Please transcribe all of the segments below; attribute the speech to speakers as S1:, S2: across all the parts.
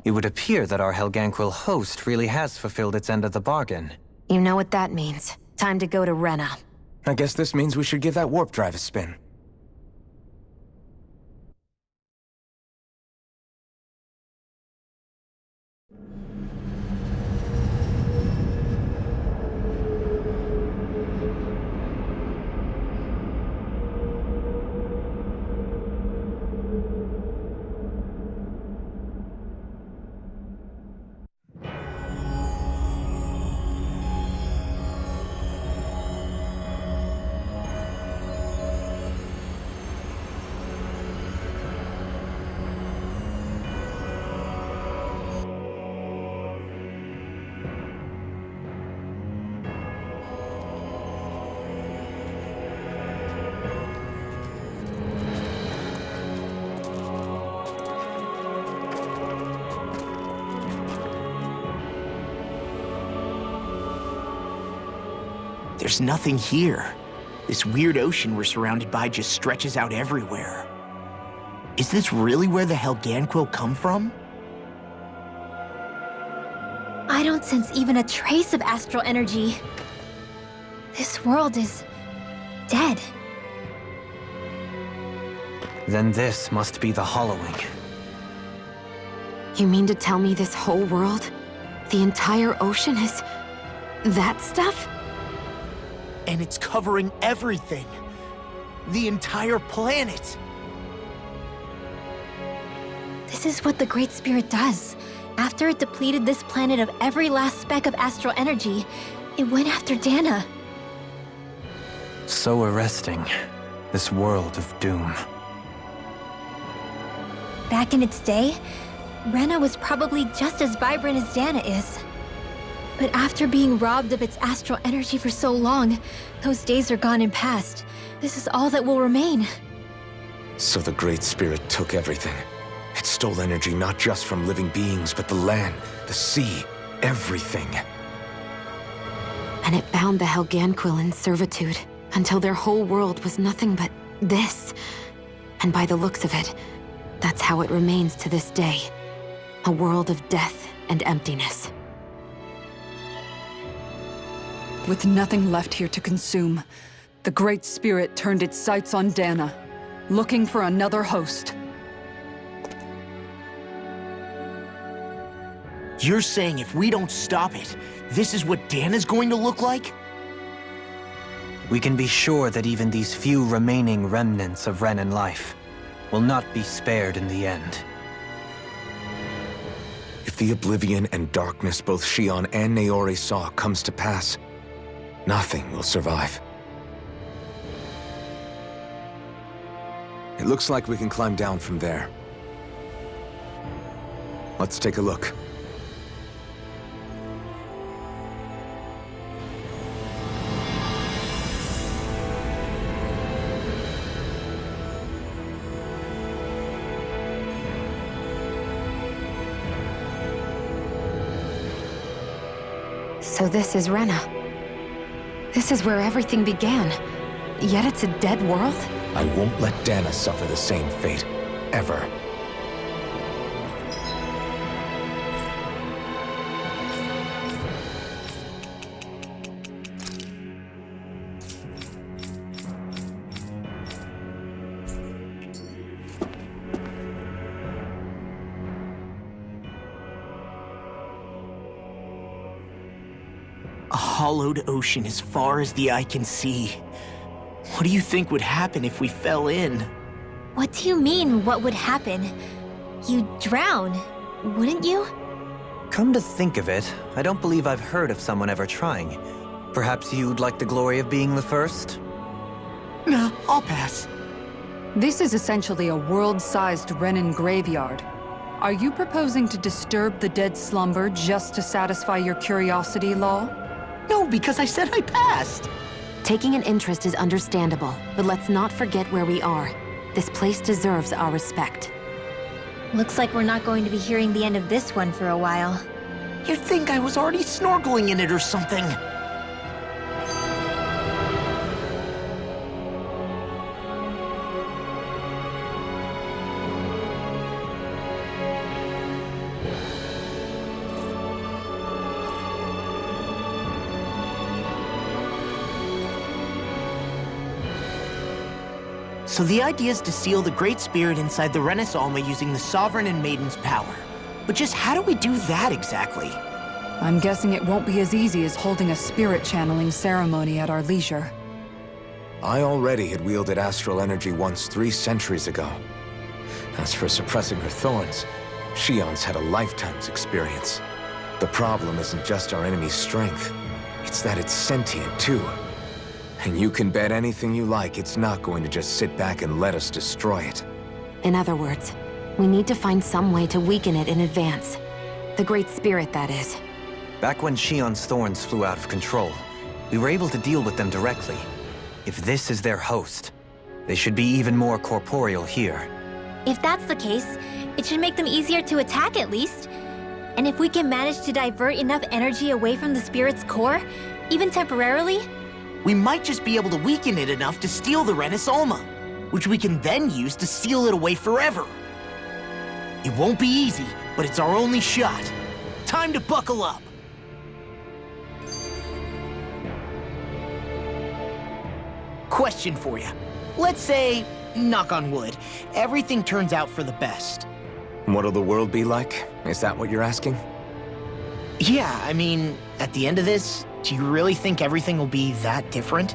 S1: It would appear that our Helganquil host really has fulfilled its end of the bargain.
S2: You know what that means. Time to go to Rena.
S3: I guess this means we should give that warp drive a spin.
S4: There's nothing here. This weird ocean we're surrounded by just stretches out everywhere. Is this really where the Helganquil come from?
S5: I don't sense even a trace of astral energy. This world is dead.
S1: Then this must be the hollowing.
S2: You mean to tell me this whole world, the entire ocean is that stuff?
S4: And it's covering everything. The entire planet.
S5: This is what the Great Spirit does. After it depleted this planet of every last speck of astral energy, it went after Dahna.
S1: So arresting. This world of doom.
S5: Back in its day, Rena was probably just as vibrant as Dahna is. But after being robbed of its astral energy for so long, those days are gone and past. This is all that will remain.
S3: So the Great Spirit took everything. It stole energy not just from living beings, but the land, the sea, everything.
S2: And it bound the Helganquil in servitude, until their whole world was nothing but this. And by the looks of it, that's how it remains to this day. A world of death and emptiness.
S6: With nothing left here to consume, the Great Spirit turned its sights on Dahna, looking for another host.
S4: You're saying if we don't stop it, this is what Dahna's going to look like?
S1: We can be sure that even these few remaining remnants of Renan life will not be spared in the end.
S3: If the oblivion and darkness both Shionne and Naori saw comes to pass, nothing will survive. It looks like we can climb down from there. Let's take a look.
S2: So this is Rena. This is where everything began. Yet it's a dead world?
S3: I won't let Dahna suffer the same fate, ever.
S4: A hollowed ocean as far as the eye can see. What do you think would happen if we fell in?
S5: What do you mean, what would happen? You'd drown, wouldn't you?
S1: Come to think of it, I don't believe I've heard of someone ever trying. Perhaps you'd like the glory of being the first?
S4: Nah, I'll pass.
S6: This is essentially a world-sized Renan graveyard. Are you proposing to disturb the dead slumber just to satisfy your curiosity, Law?
S4: No, because I said I passed.
S2: Taking an interest is understandable, but let's not forget where we are. This place deserves our respect.
S5: Looks like we're not going to be hearing the end of this one for a while.
S4: You'd think I was already snorkeling in it or something. So the idea is to seal the Great Spirit inside the Rena's Alma using the Sovereign and Maiden's power. But just how do we do that exactly?
S6: I'm guessing it won't be as easy as holding a spirit channeling ceremony at our leisure.
S3: I already had wielded astral energy once 3 centuries ago. As for suppressing her thorns, Shionne's had a lifetime's experience. The problem isn't just our enemy's strength, it's that it's sentient too. And you can bet anything you like it's not going to just sit back and let us destroy it.
S2: In other words, we need to find some way to weaken it in advance. The Great Spirit, that is.
S1: Back when Shionne's thorns flew out of control, we were able to deal with them directly. If this is their host, they should be even more corporeal here.
S5: If that's the case, it should make them easier to attack at least. And if we can manage to divert enough energy away from the spirit's core, even temporarily,
S4: We might just be able to weaken it enough to steal the Rena's Alma, which we can then use to seal it away forever. It won't be easy, but it's our only shot. Time to buckle up. Question for you. Let's say, knock on wood, everything turns out for the best.
S3: What'll the world be like? Is that what you're asking?
S4: Yeah, I mean, at the end of this, do you really think everything will be that different?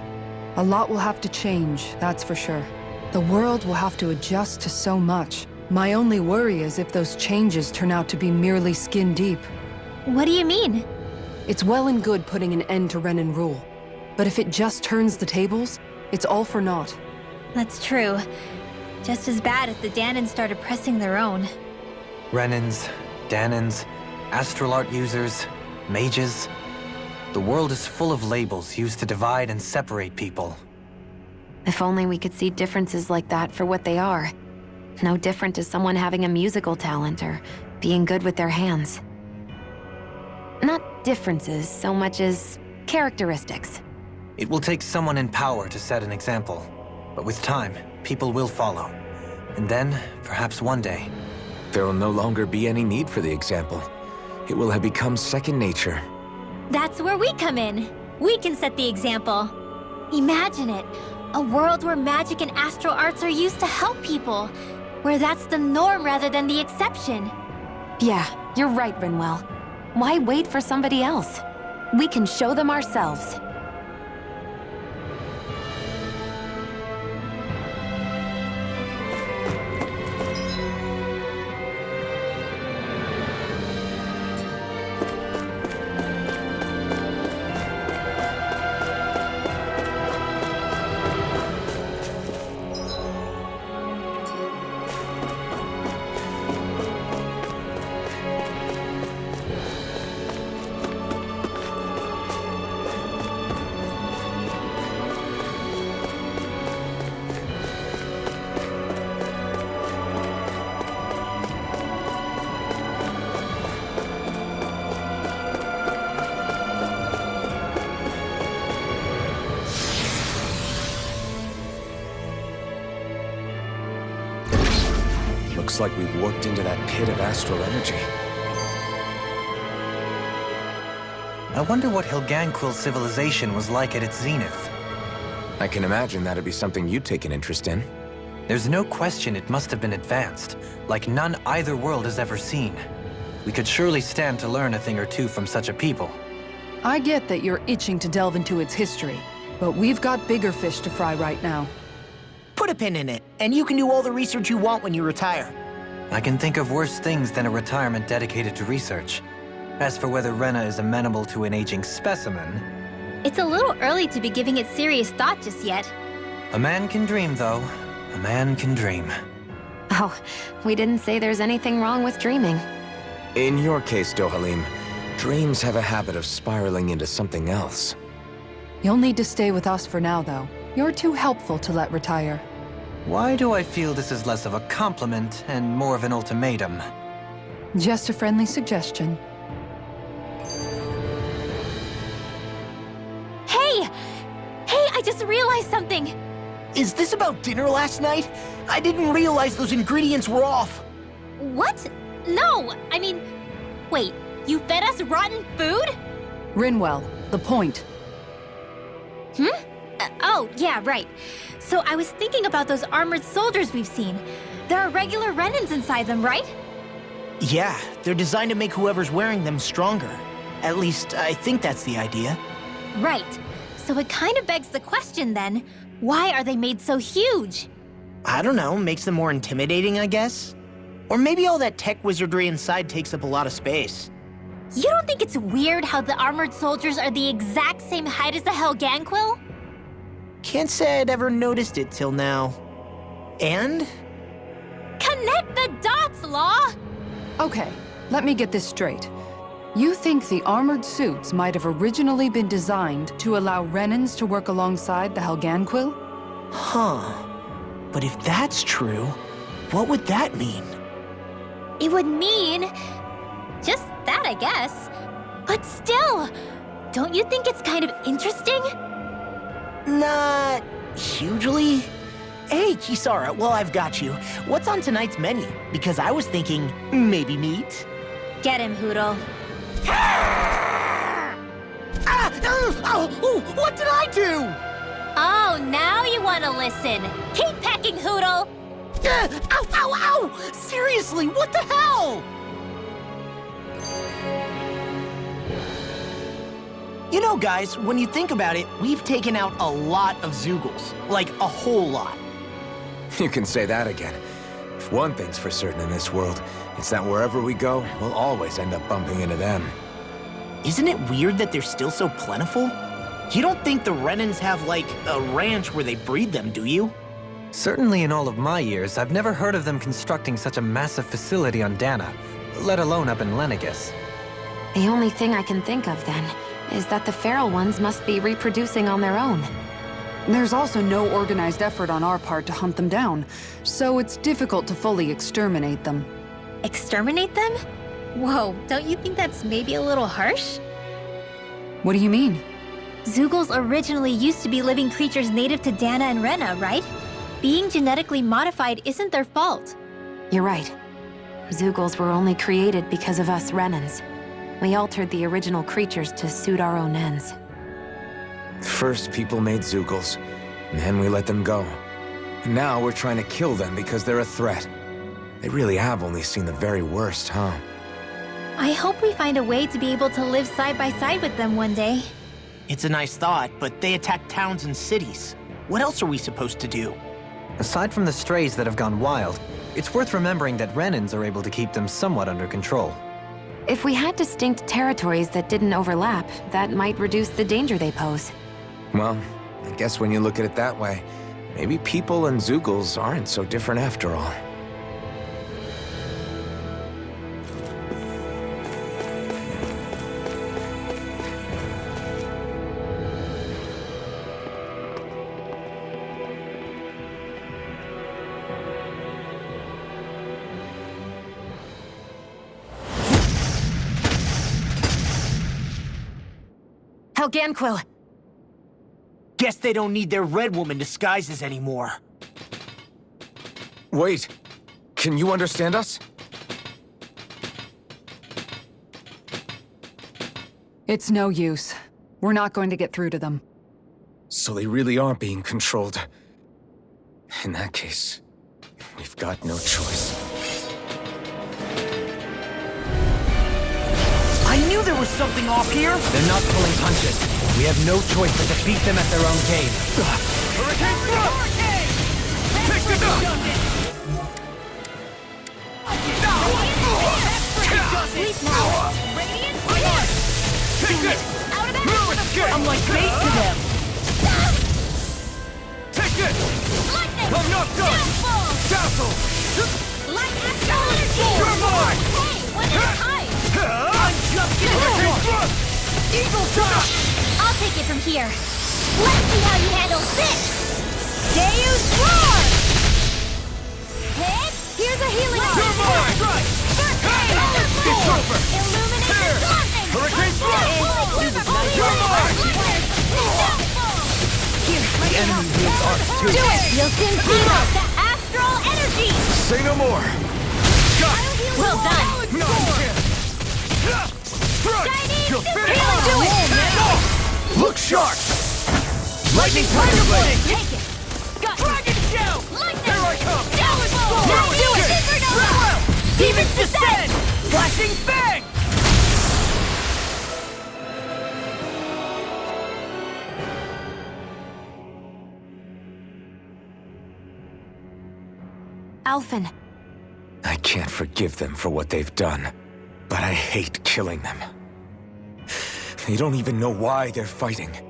S6: A lot will have to change, that's for sure. The world will have to adjust to so much. My only worry is if those changes turn out to be merely skin deep.
S5: what do you mean?
S6: It's well and good putting an end to Renan rule. But if it just turns the tables, it's all for naught.
S5: That's true. Just as bad if the Dahnans started pressing their own.
S1: Renans, Dahnans, astral art users, mages. The world is full of labels used to divide and separate people.
S2: If only we could see differences like that for what they are. No different to someone having a musical talent or being good with their hands. Not differences so much as characteristics.
S1: It will take someone in power to set an example. But with time, people will follow. And then, perhaps one day,
S3: There will no longer be any need for the example. It will have become second nature.
S5: That's where we come in. We can set the example. Imagine it. A world where magic and astral arts are used to help people. Where that's the norm rather than the exception.
S2: Yeah, you're right, Rinwell. Why wait for somebody else? We can show them ourselves.
S3: Looks like we've warped into that pit of astral energy.
S1: I wonder what Hilganquil's civilization was like at its zenith.
S3: I can imagine that'd be something you'd take an interest in.
S1: There's no question it must have been advanced, like none either world has ever seen. We could surely stand to learn a thing or two from such a people.
S6: I get that you're itching to delve into its history, but we've got bigger fish to fry right now.
S4: Put a pin in it, and you can do all the research you want when you retire.
S1: I can think of worse things than a retirement dedicated to research. As for whether Rena is amenable to an aging specimen,
S5: It's a little early to be giving it serious thought just yet.
S1: a man can dream, though. A man can dream.
S2: Oh, we didn't say there's anything wrong with dreaming.
S3: In your case, Dohalim, dreams have a habit of spiraling into something else.
S6: You'll need to stay with us for now, though. You're too helpful to let retire.
S1: Why do I feel this is less of a compliment and more of an ultimatum?
S6: Just a friendly suggestion.
S5: Hey! Hey, I just realized something!
S4: Is this about dinner last night? I didn't realize those ingredients were off.
S5: What? No! I mean, wait, you fed us rotten food?
S6: Rinwell, the point.
S5: Oh, yeah, right. So I was thinking about those armored soldiers we've seen. There are regular Renans inside them, right?
S4: Yeah, they're designed to make whoever's wearing them stronger. At least, I think that's the idea.
S5: Right. So it kind of begs the question then, why are they made so huge?
S4: I don't know, makes them more intimidating, I guess? Or maybe all that tech wizardry inside takes up a lot of space.
S5: You don't think it's weird how the armored soldiers are the exact same height as the Helganquil?
S4: Can't say I'd ever noticed it till now. And?
S5: Connect the dots, Law!
S6: Okay, let me get this straight. You think the armored suits might have originally been designed to allow Renans to work alongside the Helganquil?
S4: Huh. But if that's true, what would that mean?
S5: It would mean... just that, I guess. But still, don't you think it's kind of interesting?
S4: Not hugely. Hey, Kisara, well, I've got you. What's on tonight's menu? Because I was thinking maybe meat.
S5: Get him, Hootle.
S4: What did I do?
S5: Oh, now you want to listen. Keep pecking, Hootle.
S4: Ow, ow, ow! Seriously, what the hell? You know, guys, when you think about it, we've taken out a lot of Zeugles. Like, a whole lot.
S3: You can say that again. If one thing's for certain in this world, it's that wherever we go, we'll always end up bumping into them.
S4: Isn't it weird that they're still so plentiful? You don't think the Renans have, like, a ranch where they breed them, do you?
S1: Certainly in all of my years, I've never heard of them constructing such a massive facility on Dahna, let alone up in Lenegis.
S2: The only thing I can think of, then, is that the feral ones must be reproducing on their own.
S6: There's also no organized effort on our part to hunt them down, so it's difficult to fully exterminate them.
S5: Exterminate them? Whoa, don't you think that's maybe a little harsh?
S6: What do you mean?
S5: Zeugles originally used to be living creatures native to Dahna and Rena, right? Being genetically modified isn't their fault.
S2: You're right. Zeugles were only created because of us Renans. We altered the original creatures to suit our own ends.
S3: First, people made Zeugles, and then we let them go. And now we're trying to kill them because they're a threat. They really have only seen the very worst, huh?
S5: I hope we find a way to be able to live side by side with them one day.
S4: It's a nice thought, but they attack towns and cities. What else are we supposed to do?
S1: Aside from the strays that have gone wild, it's worth remembering that Renans are able to keep them somewhat under control.
S2: If we had distinct territories that didn't overlap, that might reduce the danger they pose.
S3: Well, I guess when you look at it that way, maybe people and Zeugles aren't so different after all.
S2: Helganquil!
S4: Guess they don't need their Red Woman disguises anymore.
S3: Wait, can you understand us?
S6: It's no use. We're not going to get through to them.
S3: So they really are being controlled. In that case, we've got no choice.
S4: I knew there was something off here!
S1: They're not pulling punches. We have no choice but to beat them at their own game.
S7: Hurricane thrust! Take the duck! Take this! Move escape!
S4: I'm like bait to them!
S7: Take this! I'm not done! Dazzle! You're mine!
S5: I'm just
S7: Hurricane thrust!
S4: Eagle shot!
S5: I'll take it from here. Let's see how you handle this! Deus Roar! Hit! Here's a healing
S7: You're mine! It's over! Here! Hurricane thrust! You're mine!
S1: The enemy needs ours too.
S5: Do it! You'll soon feel the astral energy!
S7: Say no more! Got it!
S5: Well done!
S7: No, you can't! Strike! You're finished!
S5: Do it!
S7: Look sharp! Lightning Tiger Blade! Take it! Got Dragon Shell! Lightning! Here I come! Downward Ball! Now do it! Supernova! Demons Descend! Flashing Fang!
S2: Alphen.
S3: I can't forgive them for what they've done, but I hate killing them. They don't even know why they're fighting.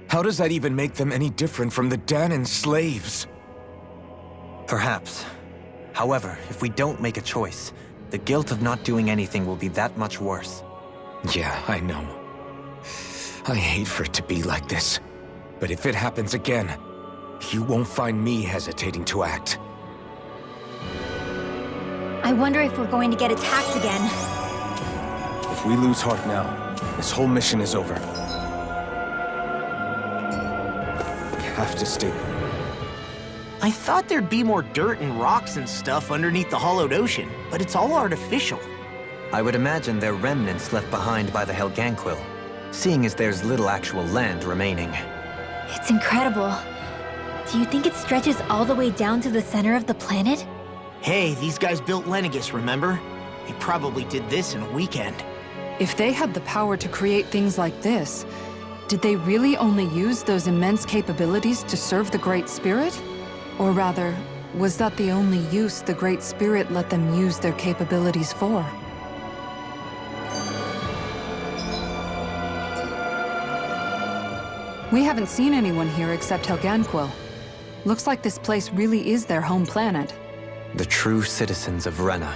S3: How does that even make them any different from the Dahnan slaves?
S1: Perhaps. However, if we don't make a choice, the guilt of not doing anything will be that much worse.
S3: Yeah, I know. I hate for it to be like this. But if it happens again, you won't find me hesitating to act.
S5: I wonder if we're going to get attacked again.
S3: If we lose heart now, this whole mission is over. We have to stay.
S4: I thought there'd be more dirt and rocks and stuff underneath the hollowed ocean, but it's all artificial.
S1: I would imagine they're remnants left behind by the Helganquil, seeing as there's little actual land remaining.
S5: It's incredible. Do you think it stretches all the way down to the center of the planet?
S4: Hey, these guys built Lenegis, remember? They probably did this in a weekend.
S6: If they had the power to create things like this, did they really only use those immense capabilities to serve the Great Spirit? Or rather, was that the only use the Great Spirit let them use their capabilities for? We haven't seen anyone here except Helganquil. Looks like this place really is their home planet.
S1: The true citizens of Rena.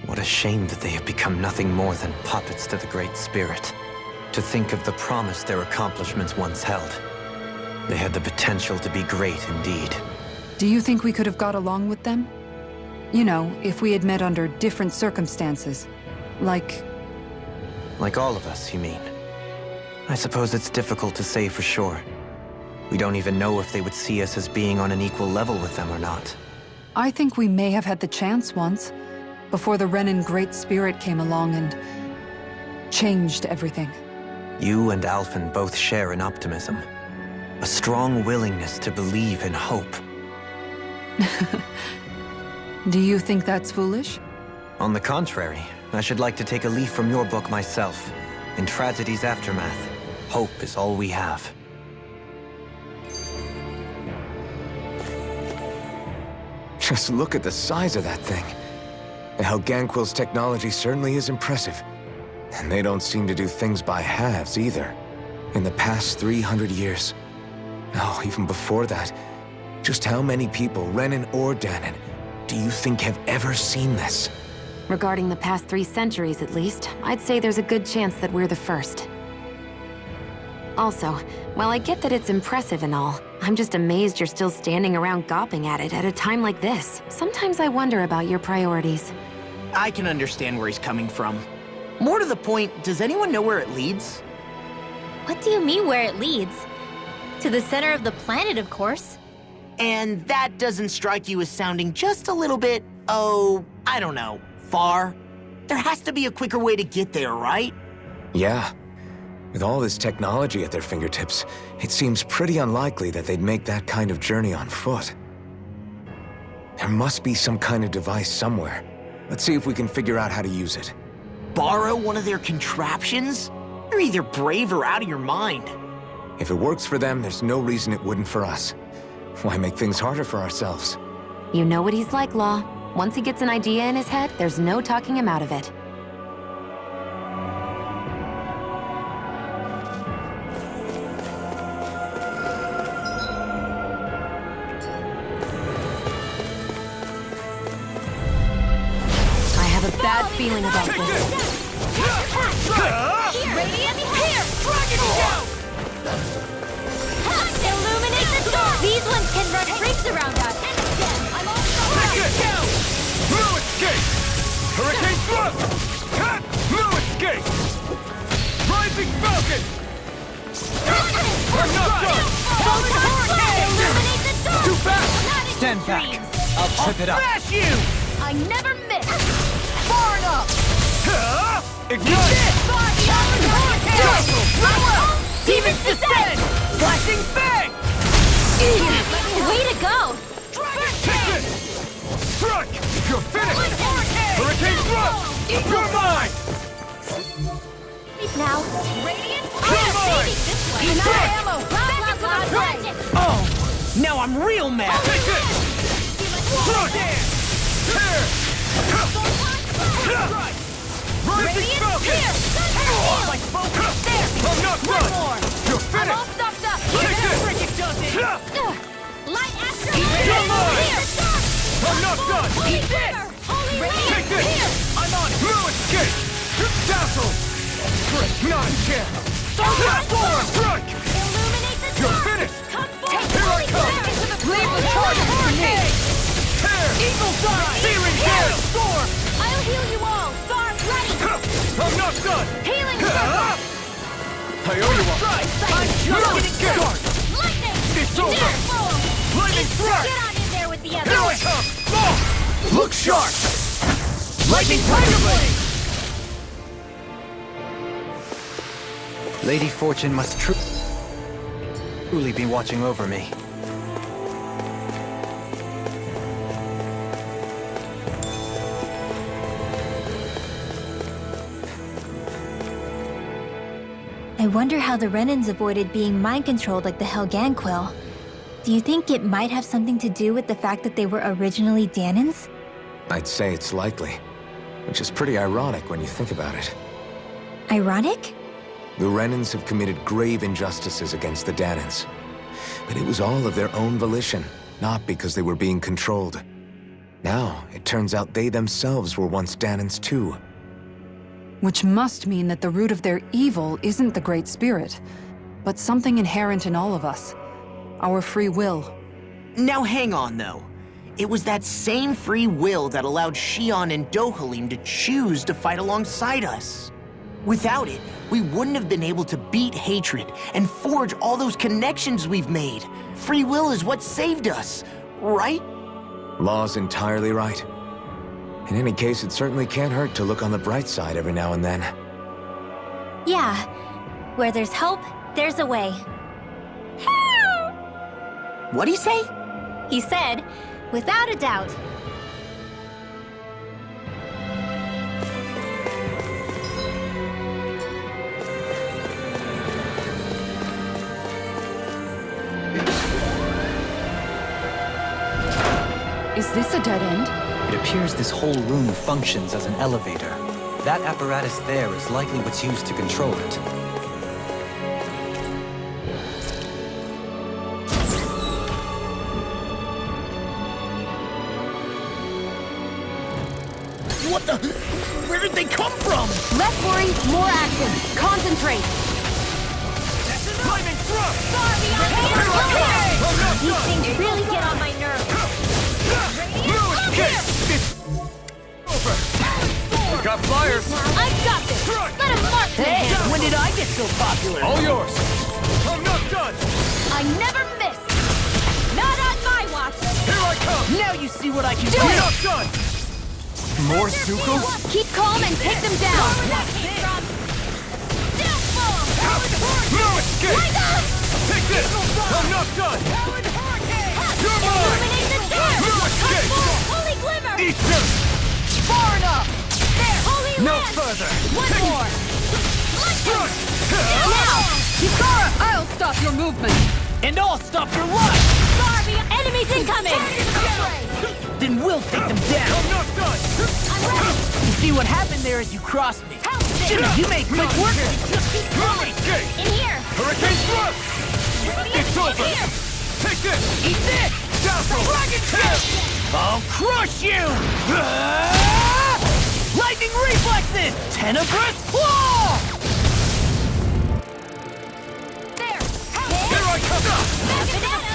S1: What a shame that they have become nothing more than puppets to the Great Spirit. To think of the promise their accomplishments once held. They had the potential to be great indeed.
S6: Do you think we could have got along with them? You know, if we had met under different circumstances. Like
S1: all of us, you mean? I suppose it's difficult to say for sure. We don't even know if they would see us as being on an equal level with them or not.
S6: I think we may have had the chance once, before the Renan Great Spirit came along and changed everything.
S1: You and Alphen both share an optimism. A strong willingness to believe in hope.
S6: Do you think that's foolish?
S1: On the contrary, I should like to take a leaf from your book myself. In tragedy's aftermath, hope is all we have.
S3: Just look at the size of that thing. The Helganquil's technology certainly is impressive. And they don't seem to do things by halves either. In the past 300 years. No, even before that. Just how many people, Renan or Dahnan, do you think have ever seen this?
S2: Regarding the past 3 centuries at least, I'd say there's a good chance that we're the first. Also, while I get that it's impressive and all, I'm just amazed you're still standing around gawping at it at a time like this. Sometimes I wonder about your priorities.
S4: I can understand where he's coming from. More to the point, does anyone know where it leads?
S5: What do you mean where it leads? To the center of the planet, of course.
S4: And that doesn't strike you as sounding just a little bit, oh, I don't know, far? There has to be a quicker way to get there, right?
S3: Yeah. With all this technology at their fingertips, it seems pretty unlikely that they'd make that kind of journey on foot. There must be some kind of device somewhere. Let's see if we can figure out how to use it.
S4: Borrow one of their contraptions? You're either brave or out of your mind.
S3: If it works for them, there's no reason it wouldn't for us. Why make things harder for ourselves?
S2: You know what he's like, Law. Once he gets an idea in his head, there's no talking him out of it. I have a bad feeling about this.
S7: Radiant here! Dragon Shell! Illuminate the door!
S5: These ones can run rings around us.
S7: I'm all Shell!
S8: No escape! Hurricane Thrust! Cut! No escape! Rising Falcon! We're not done!
S7: Illuminate the door!
S8: Too fast!
S1: Stand back. I'll trip it up.
S4: Smash you!
S7: I never miss! Far enough!
S8: Ignite!
S7: Demons Descend!
S4: Flashing Fang!
S5: Way to go!
S8: Take this! Strike! You're finished! Hurricane thrust! You're mine!
S5: Now.
S8: You're mine!
S4: Oh, now I'm real mad.
S8: Take this! Strike! Here! Rising Falcon! I'm not done! You're finished! Take this!
S7: Light Astro
S8: You're mine!
S7: Here!
S8: I'm not done!
S7: Eat this!
S8: Take this! I'm on it! No escape! Dazzle! Strike! Not a chance! Strike!
S7: Illuminate the
S8: You're
S7: dark!
S8: finished!
S7: Come forward!
S8: Here I come!
S6: Leave the charges to me!
S8: Tear!
S7: Eagle's Eye!
S8: Searing Gale!
S7: Storm! I'll heal you all! Bar ready!
S8: I'm not done!
S7: Healing circle!
S8: I owe you one!
S7: I'm
S8: No
S7: just
S8: escape!
S7: Lightning!
S8: It's over!
S7: Careful!
S8: Lightning strike!
S7: Get on in there with the
S8: Here I
S7: others!
S8: come! Look sharp! Lightning Tiger Blade!
S1: Lady Fortune must truly be watching over me.
S5: I wonder how the Renans avoided being mind-controlled like the Helganquil. Do you think it might have something to do with the fact that they were originally Dahnans?
S3: I'd say it's likely, which is pretty ironic when you think about it.
S5: Ironic?
S3: The Renans have committed grave injustices against the Dahnans. But it was all of their own volition, not because they were being controlled. Now, it turns out they themselves were once Dahnans too.
S6: Which must mean that the root of their evil isn't the Great Spirit, but something inherent in all of us. Our free will.
S4: Now hang on, though. It was that same free will that allowed Shionne and Dohalim to choose to fight alongside us. Without it, we wouldn't have been able to beat hatred and forge all those connections we've made. Free will is what saved us, right?
S3: Law's entirely right. In any case, it certainly can't hurt to look on the bright side every now and then.
S5: Yeah. Where there's hope, there's a way.
S4: What'd he say?
S5: He said, without a doubt.
S6: Is this a dead end?
S1: It appears this whole room functions as an elevator. That apparatus there is likely what's used to control it.
S4: What the? Where did they come from?
S2: Less worry, more action. Concentrate.
S8: Lightning thrust!
S7: These things really get on my nerves.
S8: No escape! It's over! We got flyers!
S7: I've got this!
S8: Strike!
S7: Let him mark the
S4: Hey,
S7: hand!
S4: when did I get so popular?
S8: All yours! I'm not done!
S7: I never miss! Not on my watch!
S8: Here I come!
S4: Now you see what I can do.
S8: I'm not done! More Sukos?
S2: Keep calm and take them down.
S8: No escape! Take this! I'm not done! You're mine! No escape!
S7: Holy glimmer!
S8: Eat this!
S7: Far enough! There! Holy
S8: No
S7: lance!
S8: further!
S7: One more!
S8: Strike!
S6: Kisara! I'll stop your movement!
S4: And I'll stop your lush!
S7: Barbie! Enemies incoming!
S4: Then we'll take them down.
S8: I'm not done!
S7: I'm ready!
S4: You see what happened there as you crossed me?
S7: Help this!
S4: Jimmy, you made quick work of it.
S7: Just keep
S8: No
S7: going!
S8: escape!
S7: In here!
S8: Hurricane thrust! It's over!
S7: In here!
S8: Take this!
S4: Eat this!
S8: Dazzle! Dragon Tail!
S4: I'll crush you! Lightning reflexes! Tenebrous claw!
S7: There!
S8: Here I come!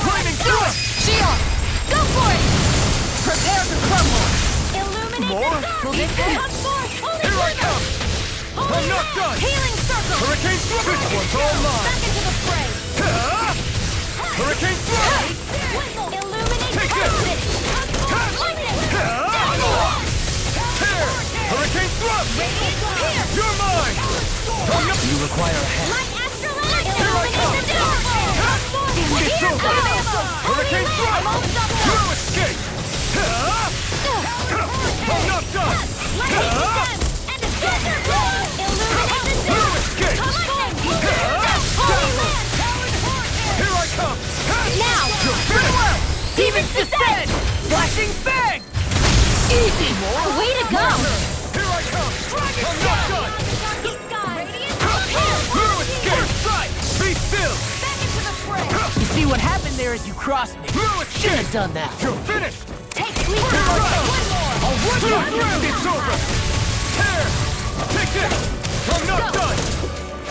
S8: Lightning thrust!
S6: Shionne!
S7: Go for it!
S4: Prepare to crumble!
S7: Illuminate
S8: More?
S7: the dark!
S8: Eat this!
S7: Come forth! Holy
S8: Here I
S7: glimmer!
S8: come!
S7: Holy
S8: I'm not
S7: lance!
S8: done!
S7: Healing circle!
S8: Hurricane thrust! This one's all mine!
S7: Back into the fray!
S8: Hurricane thrust!
S7: Illuminate
S8: Take
S7: the
S8: this!
S7: dark! Lightning!
S8: Tear! Hurricane thrust!
S7: Here!
S8: You're mine!
S1: You require a hand.
S7: Light Astral!
S8: Here I come!
S7: Illuminate the dark!
S8: It's It's over! Hurricane thrust! No escape! I'm not done! No escape! Here I come!
S7: Now! Demons descend! Flashing fang! Easy! Way to go!
S8: Here I come! I'm not done! No escape! Be still!
S4: You see what happened there as you crossed me?
S8: No
S4: Should have
S8: escape!
S4: done that.
S8: You're finished!
S7: Take sleep
S8: Here I
S7: now!
S8: come!
S7: One more!
S8: It's over! Here! Take this! I'm not done!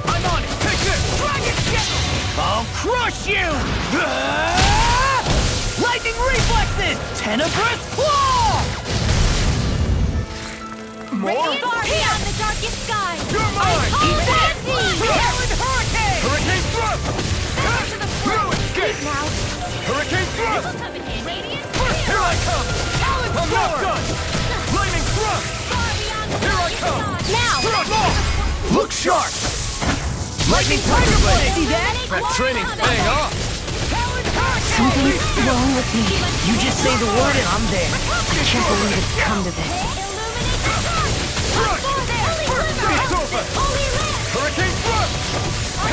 S8: I'm on it! Take this!
S7: Dragon Shell!
S4: I'll crush you! Ah! Lightning reflexes! Tenebrous claw!
S8: More?
S7: Far beyond the darkest sky!
S8: You're mine!
S7: Eat that! Talon Hurricane!
S8: Hurricane thrust! No escape!
S7: Now!
S8: Hurricane thrust!
S7: Come in handy!
S8: Here I come!
S4: Talon
S8: I'm not
S4: sword!
S8: done! Lightning thrust!
S7: Far beyond the
S8: Here I
S7: darkest
S8: come!
S7: sky! Now!
S8: Thrust more!
S4: Look sharp! Lightning tiger blade! See that?
S8: That training's paying off!
S2: Something's wrong with me.
S4: You just say the word and I'm there.
S2: I can't believe it's come to this.
S8: It's over! Hurricane thrust!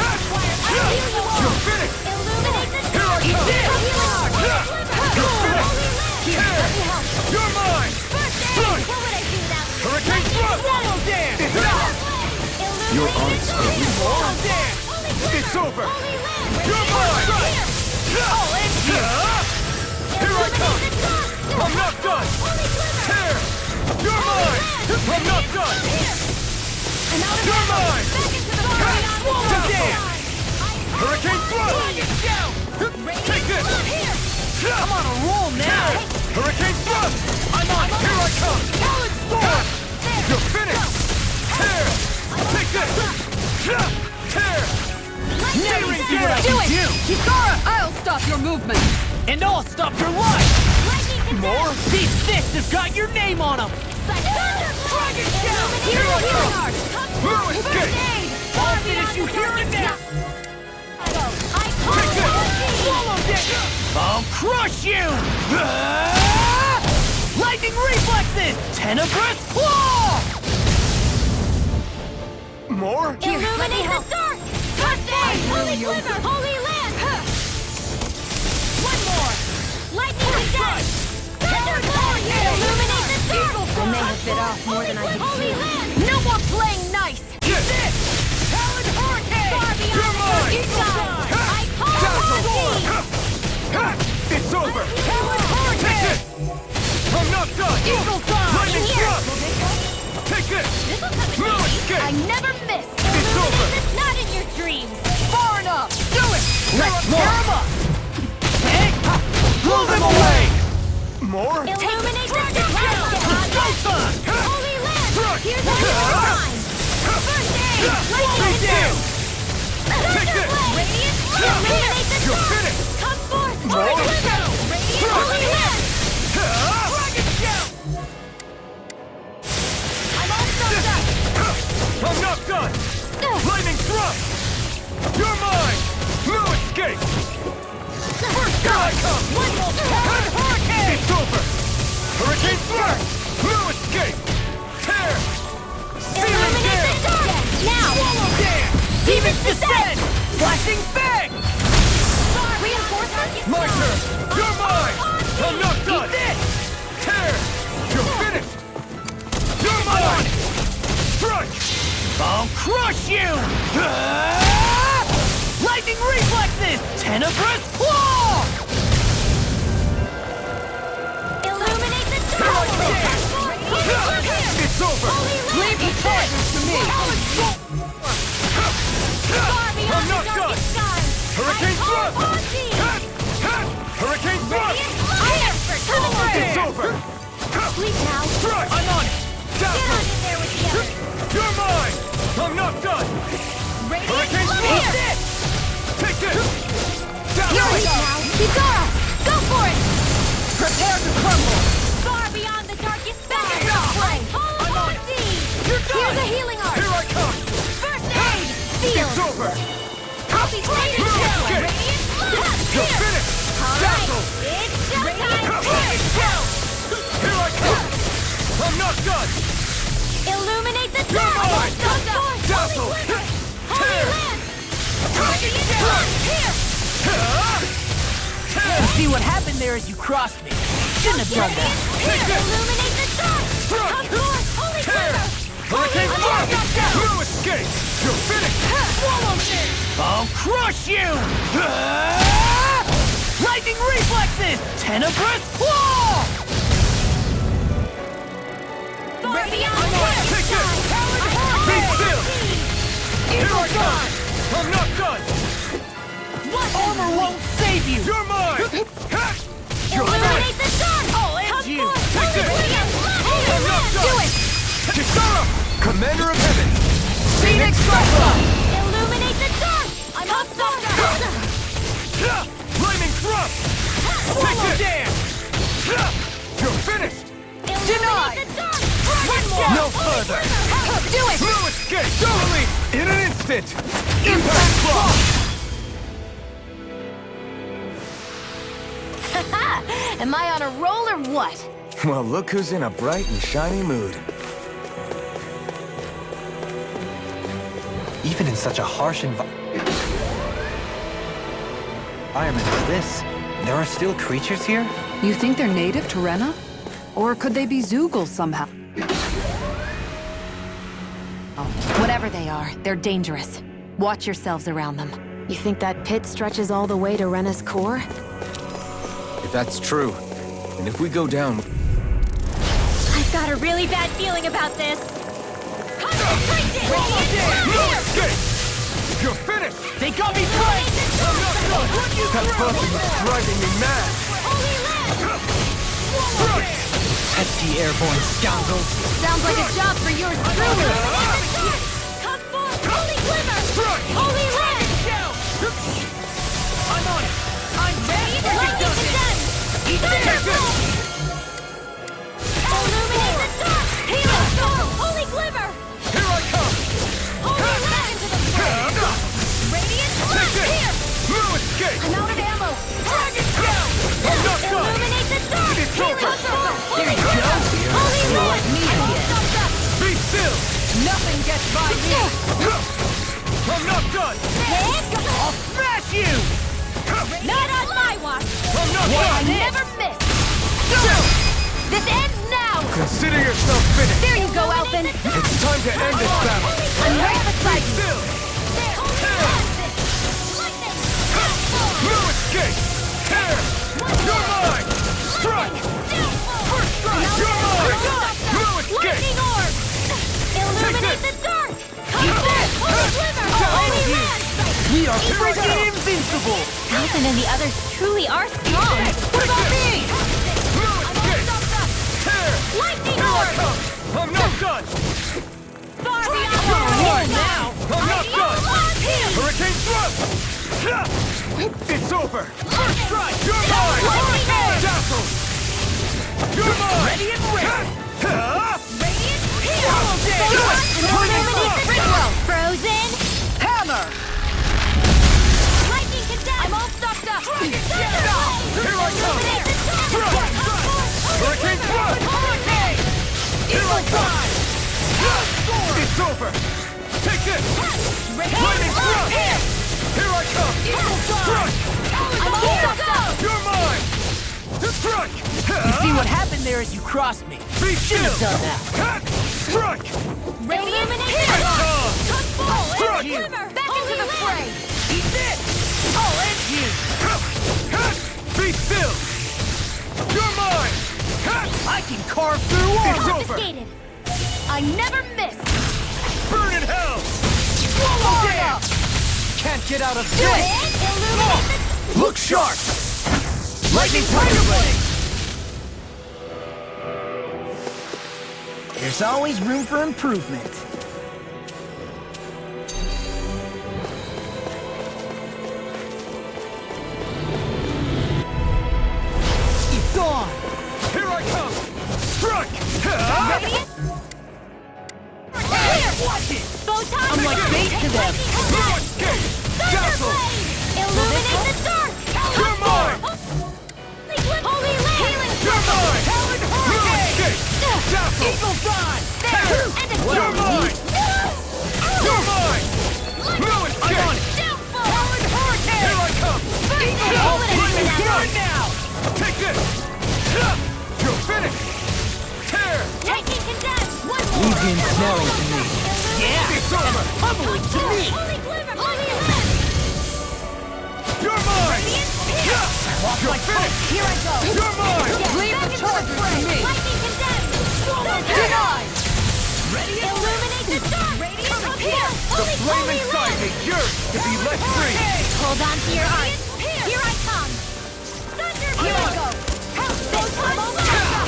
S8: You're finished! Here I come! You're finished! Here! You're mine! Thrust! Hurricane thrust!
S4: Swallow dance!
S3: Your arts are weak.
S4: Swallow dance!
S8: It's over! You're mine!
S4: I'll end you!
S8: Here I come! I'm not done! Here! You're mine! I'm not done! You're mine!
S4: Swallow dance!
S8: Hurricane thrust! Take this!
S4: I'm on a roll now!
S8: Hurricane thrust!
S4: I'm on it!
S8: Here I come!
S4: Talon sword!
S8: You're finished! Here! Take this! Here!
S4: Now you see what I can do!
S6: Kisara! I'll stop your movement!
S4: And I'll stop your life! More? These fists have got your name on them!
S7: Dragon Shell!
S8: Here I come! No escape!
S4: I'll finish you here and now!
S8: Take this!
S4: Swallow dance! I'll crush you! Ah! Lightning reflexes! Tenebrous claw!
S8: More?
S7: Illuminate the dark! Holy quiver! Holy land! One more! Lightning descent! Thunderbolt! Illuminate the dark!
S2: I may have bit off more than I could
S7: Holy
S2: chew.
S7: land! No more playing nice!
S8: Yes!
S4: This! Talon Hurricane!
S7: Far beyond
S8: You're
S7: the
S8: mine!
S7: darkest sky! I call
S8: Dazzle!
S7: upon thee!
S8: It's over!
S4: Talon
S8: Take
S4: Hurricane!
S8: this! I'm not done!
S4: Eagle Dawn!
S8: Lightning
S7: In here!
S8: thrust! Take this!
S7: This'll come in
S8: No
S7: handy.
S8: escape!
S7: I never miss!
S8: It's over!
S7: It's not in your dreams!
S4: Far enough! Do it! Let's
S8: more.
S4: tear 'em up! Hey! Blow them away!
S8: More?
S7: Illuminate the
S4: Dragon
S7: dark!
S4: Shell! Go time!
S7: Holy land!
S8: Thrust!
S7: Here's a new line! First aid! Lightning
S4: They do!
S8: Take this!
S7: Radiant! Illuminate the
S8: You're
S7: dark!
S8: finished!
S7: Come forth!
S8: More?
S7: Radiant! Holy land!
S4: Dragon Shell!
S7: I'm all stuffed up!
S8: I'm not done! Lightning thrust! You're mine! No escape! First here I come!
S7: One more!
S4: Hurricane!
S8: It's over! Hurricane thrust! No escape! Tear! Searing
S7: Illuminate the
S8: gale!
S7: dark! Now!
S4: Swallow dance! Demons descend! Flashing fang!
S7: Reinforcements?
S8: My turn! You're mine! I'm not done!
S4: Eat this!
S8: Tear! You're finished! You're mine! Strike!
S4: I'll crush you! Ah! Lightning reflexes! Tenebrous claw!
S7: Illuminate the dark!
S8: It's over!
S4: Leave the charges to me!
S8: I'm not done! Hurricane thrust! Hurricane thrust! It's over!
S7: Sleep now.
S8: Strike!
S4: I'm on it!
S7: Get on
S8: Dazzle!
S7: in there with the others.
S8: You're mine! I'm not done! Hurricane
S7: Look
S8: thrust!
S7: here.
S8: Take this! Dazzle!
S7: Here we go. Kisara, go for it.
S4: Prepare to crumble!
S7: Far beyond the darkest sky. I'm on thee.
S8: You're done!
S7: Here's a healing art.
S8: Here I come!
S7: First aid.
S8: It's
S7: Field.
S8: over!
S7: Copy.
S8: No escape! You're finished! not done!
S7: Illuminate the
S8: You're
S7: dark!
S8: mine! Dazzle!
S7: Holy land!
S8: Dragon
S7: Here!
S4: You see what happened there as you crossed me. Shouldn't have done that.
S7: Illuminate the dark! Come forth! Holy glitter!
S8: Hurricane Frost! No escape! You're finished!
S7: Swallow me!
S4: I'll crush you! Lightning reflexes! Tenebrous claw!
S7: Far beyond
S8: Take this! Be still! Here I come! I'm not done!
S4: Armor won't save you!
S8: You're mine! You're
S7: Illuminate
S8: right!
S7: the dark!
S4: I'll end you!
S8: Take this! I'm not done!
S7: Do it!
S8: Kisara! Commander of Heaven!
S4: Phoenix Strike!
S7: Illuminate the dark! I'm up
S8: Flaming Thrust! Take
S4: Swallow
S8: this!
S4: dance!
S8: You're finished!
S4: Denied!
S7: the dark!
S4: One more!
S8: No further!
S7: Do it!
S8: No escape! Totally! In an instant! Impact Claw!
S7: Am I on a roll or what?
S3: Well, look who's in a bright and shiny mood.
S1: Even in such a harsh environment as this, there are still creatures here?
S6: You think they're native to Rena? Or could they be Zeugles somehow?
S2: Whatever they are, they're dangerous. Watch yourselves around them. You think that pit stretches all the way to Rena's core?
S3: If that's true, and if we go down...
S7: I've got a really bad feeling about this. Concentration!
S8: No escape! You're finished!
S4: They got me right!
S8: That buzzing is driving me mad!
S7: Holy land!
S4: Pesky airborne scoundrels!
S7: Sounds like a job for yours truly! Come forth, holy glimmer! Holy land!
S4: I'm on it! I'm ready!
S7: Lightning condemned! Thunderbolt! Illuminate the dark! Healing storm! Holy glimmer!
S8: Here I come!
S7: Holy land! Radiant blast! Here!
S8: No escape!
S7: I'm out of ammo! Dragon shell!
S8: I'm not done!
S7: Illuminate the dark!
S8: It's
S7: Healing
S8: over.
S7: storm!
S4: There you go!
S7: Holy
S4: You're
S7: land!
S4: like me again!
S8: Be still!
S4: Nothing gets by me!
S8: I'm not done!
S4: I'll smash you!
S7: Not on my watch!
S8: I'm not
S7: I
S8: done!
S7: never miss! This ends now!
S8: Consider yourself finished!
S7: There you go, Alphen!
S8: It's time to end this battle!
S7: I'm right beside you!
S8: Still! No escape! Tear! You're mine! Strike! First strike! You're mine! No escape!
S7: Lightning orb! Illuminate the dark! Come back! Holy glimmer! Holy land!
S4: We are freaking invincible!
S7: Alphen and the others truly are strong!
S4: What about me?
S8: No escape! Tear!
S7: Lightning
S8: Here I
S7: orb!
S8: come! I'm not done!
S7: Far beyond
S8: What
S7: the
S8: now? I'm not done! Hurricane Thrust! It's over! First strike! You're mine!
S7: Lightning orb!
S8: Dazzle! You're mine!
S4: Ready and ready!
S7: Radiant
S8: Swallow
S7: Photon! Illuminate the dark! Frozen!
S4: Hammer!
S7: Lightning condemned! I'm all stocked up!
S8: Here I come!
S7: Illuminate the dark!
S8: Hurricane Thrust! Here I come! It's over! Take this! Lightning Thrust! Here I come! Strike!
S7: I'm all stocked up!
S8: You're mine! Strike!
S4: You see what happened there as you crossed me?
S8: Be
S4: Shouldn't have
S8: still!
S4: done that.
S8: Strike!
S7: Illuminate the dark! Come forward!
S8: Strike!
S7: Glimmer! Back into the fray!
S4: Eat this! I'll end you!
S8: Be still! You're mine!
S4: I can carve through
S8: It's
S4: armor!
S8: over!
S7: Confiscated! I never miss!
S8: Burn in hell!
S4: Swallow down! Can't get out of this!
S7: Illuminate
S8: Look sharp!
S4: Lightning Tiger Blade! There's always room for improvement. It's on!
S8: Here I come! Strike!
S4: Watch it!
S7: Photon!
S4: I'm like bait to them!
S8: No escape! Dazzle!
S7: Illuminate the dark!
S8: You're mine!
S7: Holy land!
S8: You're mine! No escape! Dazzle!
S4: Eagle
S8: Right now! Take this! You're finished! Tear!
S7: Taking condemned! One more!
S4: Leave the ensnaring to me. Yeah!
S8: It's over!
S4: Pummeling to me!
S7: Holy glimmer! Holy land!
S8: You're mine!
S4: Walk
S8: You're
S4: like
S8: finished!
S7: Here I go!
S8: You're mine!
S6: Leave the charger to me!
S7: Lightning condemned!
S6: Denied!
S7: Ready? Illuminate the dark! Radiant up here!
S8: The flame inside me yearns to be let free!
S7: Hold on to your arms! Here I come! Thunder! Here I go! Help!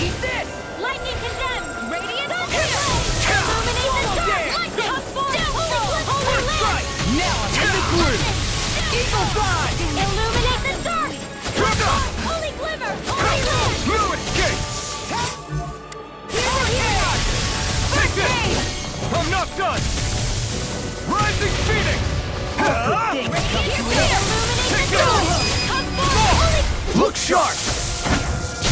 S7: Eat this! Lightning condemned! Radiant up here! Illuminate the dark! Lightning! Holy land!
S8: Now I'm in the groove!
S7: Eagle fly! Illuminate the dark! Holy glimmer! Holy land!
S8: No escape!
S7: Here!
S8: Take this! I'm not done! Rising Phoenix!
S7: Illuminate the dark! Come forth!
S8: Look sharp!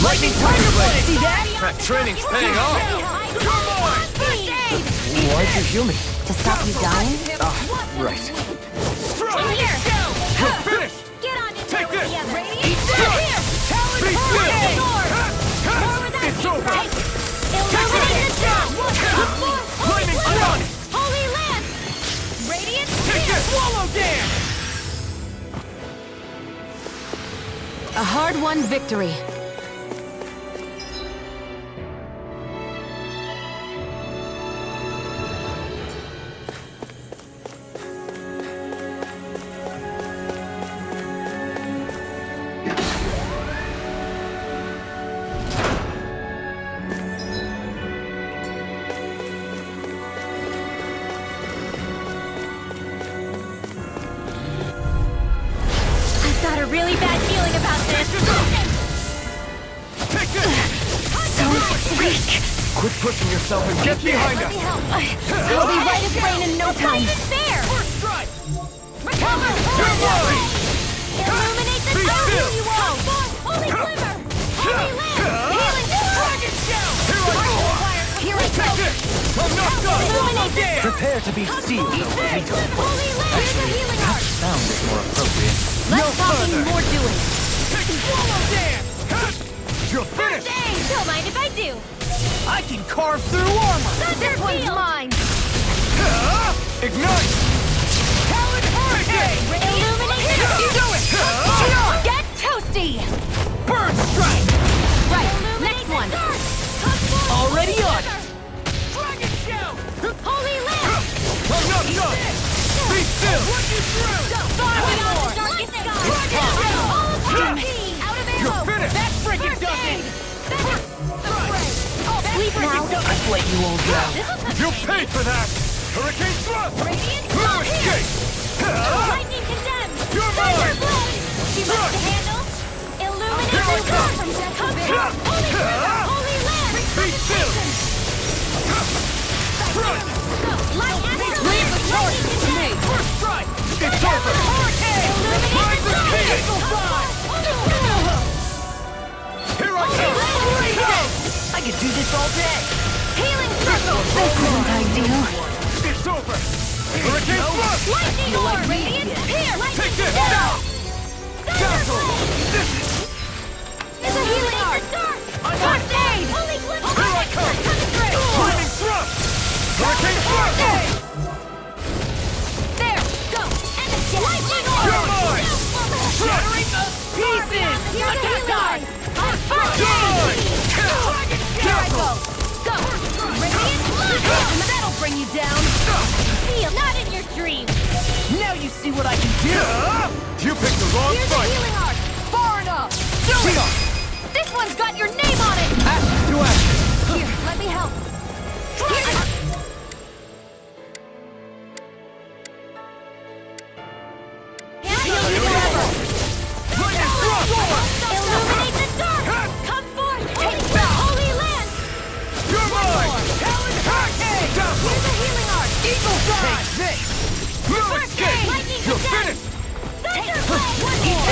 S8: Lightning Tiger Blade! See that? That training's paying off! You're mine!
S1: Why'd you heal me?
S2: To stop you dying?
S1: Right.
S8: Strike!
S7: Here!
S8: You're finished!
S7: Get on in
S8: Take
S7: there
S8: this!
S7: with the others.
S8: Eat this!
S7: Here! Talon
S8: Be
S7: forward!
S8: still!
S7: More without
S8: It's
S7: you.
S8: over!
S7: Take it. Illuminate the dark!
S8: Lightning Shionne!
S7: Holy land! Radiant
S8: Take this! Swallow Dance!
S2: A hard-won victory.
S7: I've got a really bad feeling about this.
S8: Take this!
S7: So weak.
S8: Quit pushing yourself and get behind
S7: Let
S8: us!
S7: me help. I'll be right as rain in no time. It's fair.
S8: First strike!
S7: Recover.
S8: You're mine!
S7: Illuminate the
S8: Be
S7: dark.
S8: still.
S7: You all. Holy glimmer. Holy land. Healing. Dragon shell.
S8: Here I go!
S7: Here I
S8: Take
S7: go.
S8: this! I'm not done!
S7: Illuminate the dark.
S1: Prepare to be sealed,
S7: Holy
S1: Alito.
S7: land. Here's a healing heart.
S1: Sound is more appropriate.
S7: Less talking, more doing.
S8: Take Swallow Dance! You're finished!
S7: Don't mind if I do.
S4: I can carve through armor!
S7: This one's mine.
S8: Ignite!
S7: Talon hurricane. Illuminate the
S8: You do it!
S7: dark. Get toasty.
S8: Burn strike!
S7: Right. Next one.
S4: Already on it!
S8: Dragon shell!
S7: Holy land.
S8: I'm not done! Be still!
S7: Far beyond the darkest sky. All of me. Out of
S8: You're
S7: ammo.
S8: finished!
S7: That freaking does it. Sleep now.
S4: I've let you all down.
S8: You'll pay for that! Hurricane thrust!
S7: Radiant
S8: No
S7: not here.
S8: escape!
S7: Lightning condemned.
S8: You're
S7: Thunder
S8: mine.
S7: blade. She must
S8: Thrust.
S7: handle. Illuminate
S8: Here I
S7: the
S8: come.
S7: dark. Come forth. Holy river. Holy land.
S8: Be still! Thrust!
S7: Light astral
S6: Leave the
S7: land.
S6: charge
S7: Lightning
S6: to me!
S7: condemned.
S8: First strike! It's over!
S7: Hurricane. Illuminate the dark.
S8: Phoenix.
S7: Come forth. Holy river.
S8: Here I come!
S4: I could do this all day!
S7: Healing circle.
S2: This isn't ideal.
S8: It's over! Hurricane thrust!
S7: Lightning orb. Radiant here.
S8: Take this! Dazzle! This is...
S7: There's a healing art. First aid. Holy glimmer.
S8: Here I come!
S7: Coming through.
S8: Lightning thrust! Hurricane thrust!
S7: There. Go. And the lightning orb.
S8: You're mine!
S7: Shattering the pieces. Here's a healing art. First
S8: Die!
S7: aid. Here I go. Go. Radiant blood. That'll bring you down. Feel not in your dreams.
S4: Now you see what I can do!
S8: You picked the wrong
S7: Here's a
S8: fight!
S7: healing art. Far enough. Do it. This one's got your name on it.
S8: Ashes to ashes!
S7: Here, let me help.
S8: Lightning thrust!
S7: Illuminate the dark. Come forth. Take the holy land.
S8: You're mine! Dazzle!
S7: Here's a healing art.
S8: Eagle fly! Take this! No escape!
S7: Lightning
S8: You're
S7: condemned.
S8: finished!
S7: Thunderblade.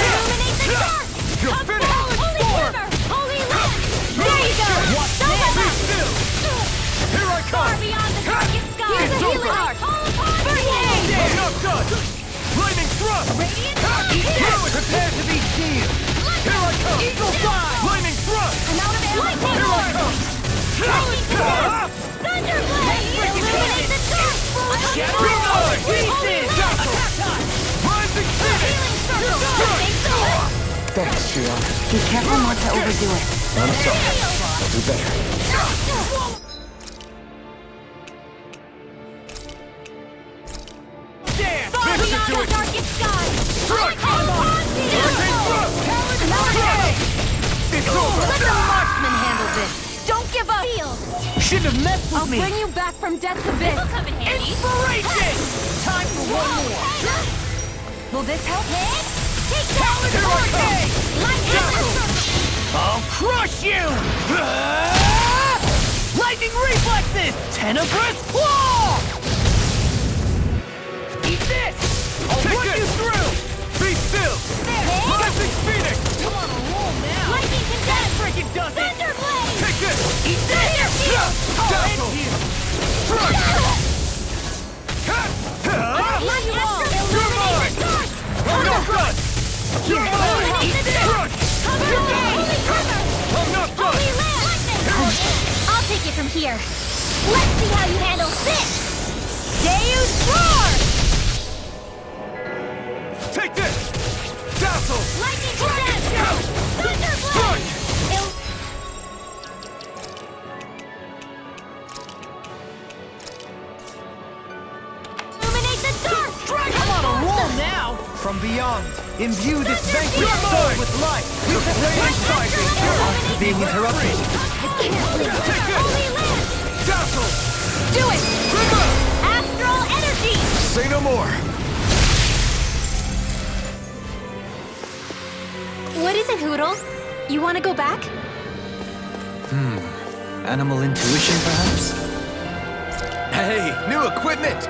S7: Illuminate the dark.
S8: You're
S7: Come
S8: finished!
S7: forward. Holy river. Holy land. There you go.
S8: Be still! Here I
S7: Far
S8: come!
S7: beyond the darkest sky. Here's
S8: It's
S7: a healing
S8: over.
S7: art. First aid.
S8: I'm not done! Lightning thrust!
S7: Radiant
S8: Here,
S7: here.
S8: prepare to be sealed! Here I come!
S3: Thanks, Shionne.
S2: Be careful not to overdo it.
S3: I'm sorry. I'll do better.
S7: Far beyond the darkest sky!
S8: It's over!
S7: Let the marksman handle this! Don't give up!
S4: Shouldn't have messed with
S6: I'll
S4: me!
S6: bring you back from death's abyss.
S7: This'll come in handy!
S4: Inspiration! Time for one more!
S6: Will this help?
S7: Take that!
S4: I'll crush you! Lightning reflexes! Tenebrous claw! Eat this! I'll
S8: Take
S4: run
S8: this!
S4: you through!
S8: Be still! Rising Phoenix!
S4: Come on a roll now!
S7: Lightning condemned!
S4: Freaking does it!
S7: Thunderblade!
S8: Take this!
S4: Eat this!
S8: Dazzle! Crush!
S7: Lightning astral
S8: You're
S7: illuminate
S8: mine!
S7: the dark!
S8: I'm not done! You're mine!
S7: Illuminate the dark!
S8: Crush!
S7: Cover the holy cover!
S8: I'm not done!
S7: Holy land! I'll take it from here. Let's see how you handle this! Deus Roar!
S8: Take this! Dazzle!
S7: Lightning condemned! Thunderblade!
S8: Crush!
S7: Illuminate the dark!
S4: Come on a roll now! From beyond, imbue this vanquished soul with life!
S8: Radiant sight is pure!
S4: Being interrupted.
S8: Take this!
S7: Holy land!
S8: Dazzle!
S7: Do it!
S8: Rena!
S7: Astral energy!
S8: Say no more!
S5: What is it, Hootle? You want to go back?
S1: Animal intuition, perhaps?
S3: Hey, new equipment!